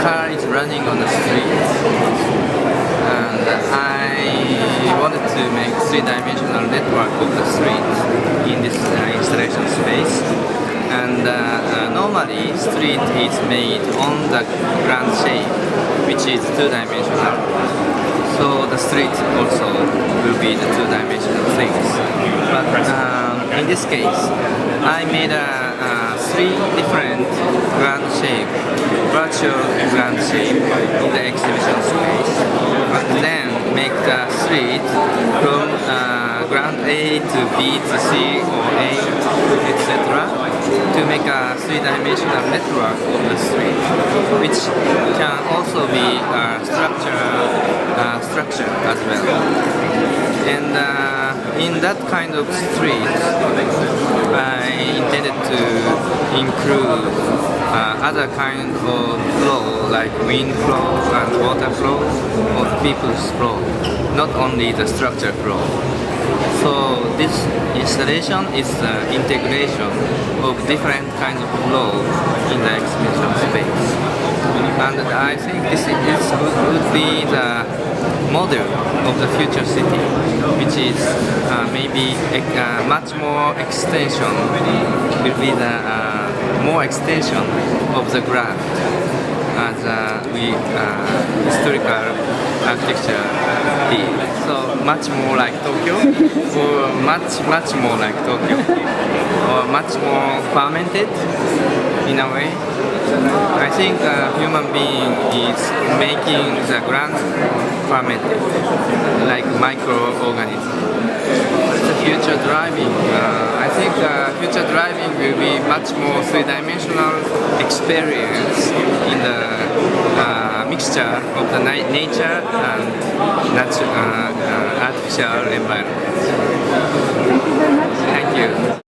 car is running on the street, and I wanted to make three-dimensional network of the street in this installation space. And normally street is made on the ground shape, which is two-dimensional. So the street also will be the two-dimensional things. But in this case, I made three different ground shape, virtual ground shape in the exhibition space, and then make the street from ground A to B to C or A, etc. to make a three-dimensional network of the street, which can also be structure as well. And in that kind of street, I intended to include other kind of flow, like wind flow and water flow, or people's flow, not only the structure flow. So this installation is the integration of different kinds of flow in the exhibition space. And I think this would be the model of the future city, which is maybe much more extension, will be the more extension of the ground as we historical architecture did. So much more like Tokyo, or much more like Tokyo, or much more fermented in a way. I think a human being is making the ground fermented, like microorganisms. The future driving, I think future driving will be much more three-dimensional experience in the mixture of the nature and natural, artificial environment. Thank you very much. Thank you.